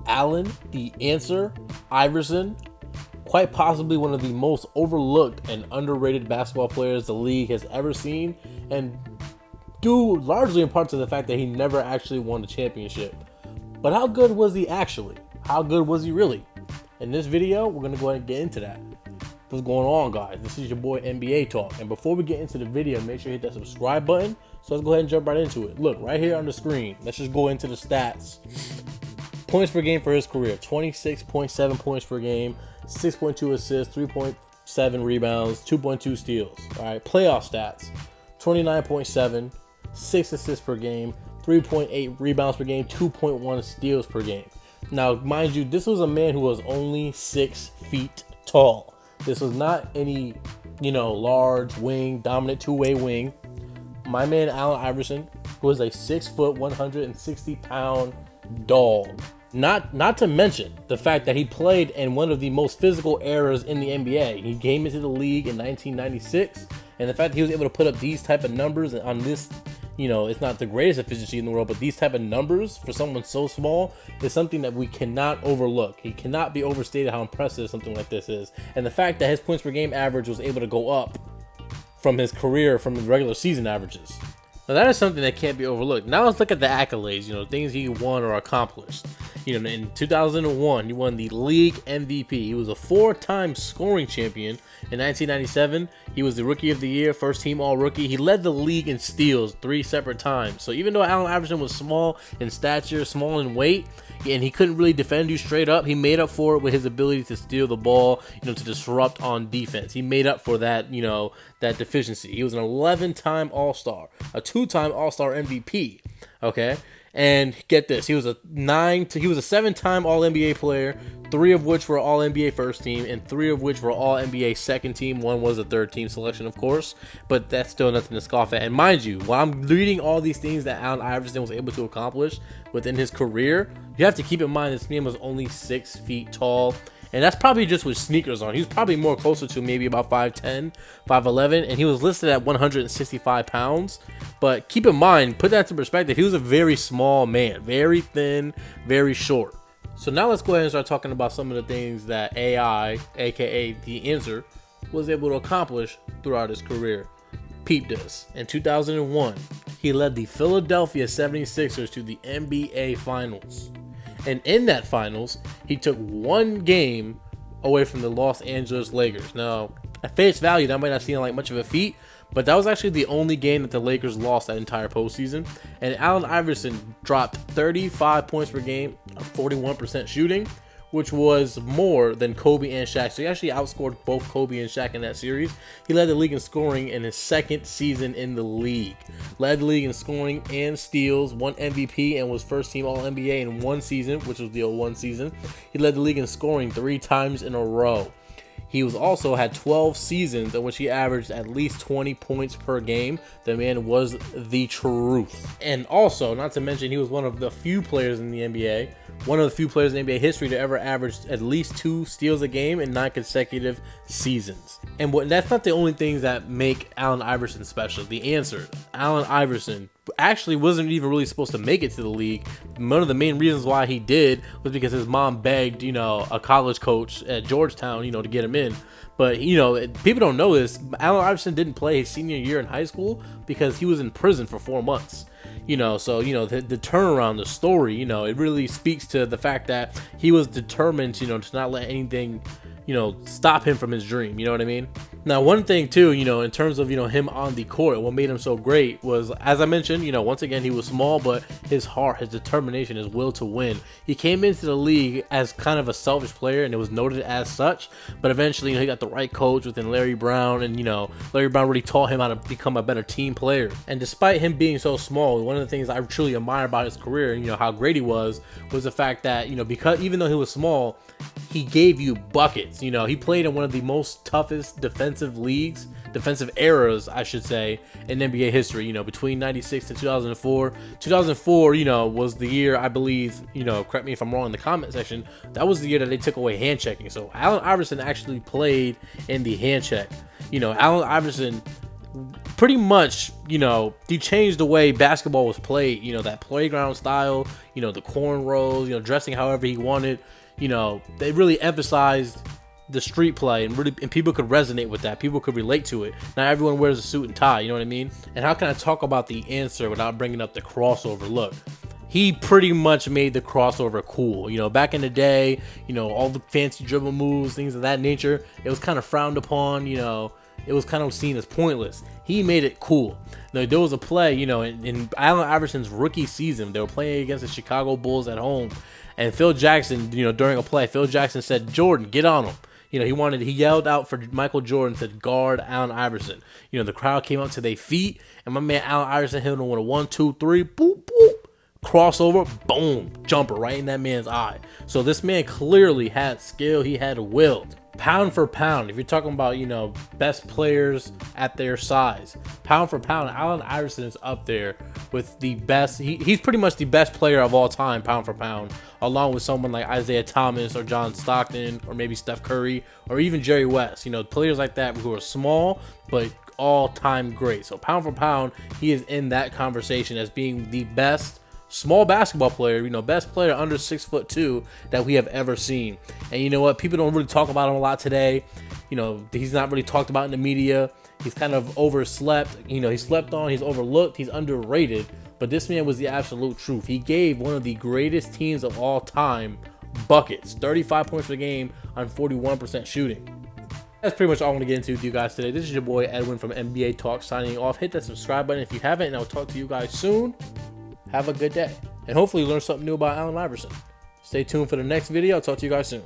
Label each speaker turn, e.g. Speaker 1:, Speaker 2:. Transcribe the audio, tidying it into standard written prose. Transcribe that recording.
Speaker 1: Allen, the answer, Iverson, quite possibly one of the most overlooked and underrated basketball players the league has ever seen, and due largely in part to the fact that he never actually won the championship. But how good was he actually? How good was he really? In this video, we're going to go ahead and get into that. What's going on, guys? This is your boy NBA Talk. And before we get into the video, make sure you hit that subscribe button. So let's go ahead and jump right into it. Look, right here on the screen, let's just go into the stats. Points per game for his career, 26.7 points per game, 6.2 assists, 3.7 rebounds, 2.2 steals. All right, playoff stats, 29.7, 6 assists per game, 3.8 rebounds per game, 2.1 steals per game. Now, mind you, this was a man who was only 6 feet tall. This was not any, large wing, dominant two-way wing. My man, Allen Iverson, was a 6 foot, 160 pound dog. Not to mention the fact that he played in one of the most physical eras in the NBA. He came into the league in 1996, and the fact that he was able to put up these type of numbers on this, it's not the greatest efficiency in the world, but these type of numbers for someone so small is something that we cannot overlook. He cannot be overstated how impressive something like this is. And the fact that his points per game average was able to go up from his career, from the regular season averages. Now that is something that can't be overlooked. Now let's look at the accolades, things he won or accomplished. In 2001, he won the league MVP. He was a 4-time scoring champion. In 1997, he was the Rookie of the Year, first team All-Rookie. He led the league in steals 3 separate times. So even though Allen Iverson was small in stature, small in weight, and he couldn't really defend you straight up, he made up for it with his ability to steal the ball, to disrupt on defense. He made up for that, that deficiency. He was an 11-time All-Star, a 2-time All-Star MVP, okay? And get this, he was a 7-time All-NBA player, 3 of which were All-NBA first team, and 3 of which were All-NBA second team. 1 was a third team selection, of course, but that's still nothing to scoff at. And mind you, while I'm reading all these things that Allen Iverson was able to accomplish within his career, you have to keep in mind this man was only 6 feet tall. And that's probably just with sneakers on. He was probably more closer to maybe about 5'10", 5'11", and he was listed at 165 pounds. But keep in mind, put that into perspective, he was a very small man, very thin, very short. So now let's go ahead and start talking about some of the things that AI, aka the answer, was able to accomplish throughout his career. Peep this. In 2001, he led the Philadelphia 76ers to the NBA Finals. And in that finals, he took 1 game away from the Los Angeles Lakers. Now, at face value, that might not seem like much of a feat, but that was actually the only game that the Lakers lost that entire postseason. And Allen Iverson dropped 35 points per game, 41% shooting, which was more than Kobe and Shaq. So he actually outscored both Kobe and Shaq in that series. He led the league in scoring in his 2nd season in the league. Led the league in scoring and steals, won MVP, and was first team All-NBA in 1 season, which was the 01 season. He led the league in scoring 3 times in a row. He was also had 12 seasons in which he averaged at least 20 points per game. The man was the truth. And also, not to mention, he was one of the few players in the NBA, one of the few players in NBA history to ever average at least 2 steals a game in 9 consecutive seasons. And that's not the only things that make Allen Iverson special. The answer, Allen Iverson actually wasn't even really supposed to make it to the league. One of the main reasons why he did was because his mom begged, a college coach at Georgetown, to get him in. But, people don't know this. Allen Iverson didn't play his senior year in high school because he was in prison for 4 months. So, the turnaround, the story, it really speaks to the fact that he was determined, to not let anything, stop him from his dream. You know what I mean? Now, one thing too, in terms of, him on the court, what made him so great was, as I mentioned, once again, he was small, but his heart, his determination, his will to win. He came into the league as kind of a selfish player, and it was noted as such, but eventually, he got the right coach within Larry Brown, and, Larry Brown really taught him how to become a better team player. And despite him being so small, one of the things I truly admire about his career, how great he was the fact that, because even though he was small, he gave you buckets. He played in one of the most toughest defensive eras, I should say, in NBA history, between 96 to 2004. 2004, was the year, I believe, correct me if I'm wrong in the comment section, that was the year that they took away hand checking. So Allen Iverson actually played in the hand check. Allen Iverson pretty much, he changed the way basketball was played. That playground style, the cornrows, dressing however he wanted. They really emphasized the street play, and people could resonate with that. People could relate to it. Not everyone wears a suit and tie, you know what I mean? And how can I talk about the answer without bringing up the crossover look? He pretty much made the crossover cool. Back in the day, all the fancy dribble moves, things of that nature, it was kind of frowned upon, it was kind of seen as pointless. He made it cool. Now, there was a play, in Allen Iverson's rookie season, they were playing against the Chicago Bulls at home, and Phil Jackson, during a play, Phil Jackson said, "Jordan, get on him." He yelled out for Michael Jordan to guard Allen Iverson. The crowd came up to their feet, and my man Allen Iverson hit him with a 1, 2, 3, boop, boop. Crossover, boom, jumper right in that man's eye. So this man clearly had skill. He had will. Pound for pound, if you're talking about, best players at their size, pound for pound, Allen Iverson is up there with the best. He's pretty much the best player of all time, pound for pound, along with someone like Isaiah Thomas or John Stockton or maybe Steph Curry or even Jerry West. Players like that who are small but all-time great. So pound for pound, he is in that conversation as being the best small basketball player, best player under 6'2" that we have ever seen. And you know what? People don't really talk about him a lot today. He's not really talked about in the media. He's kind of overslept. He's slept on. He's overlooked. He's underrated. But this man was the absolute truth. He gave one of the greatest teams of all time buckets. 35 points per game on 41% shooting. That's pretty much all I want to get into with you guys today. This is your boy Edwin from NBA Talk signing off. Hit that subscribe button if you haven't, and I'll talk to you guys soon. Have a good day, and hopefully you learn something new about Allen Iverson. Stay tuned for the next video. I'll talk to you guys soon.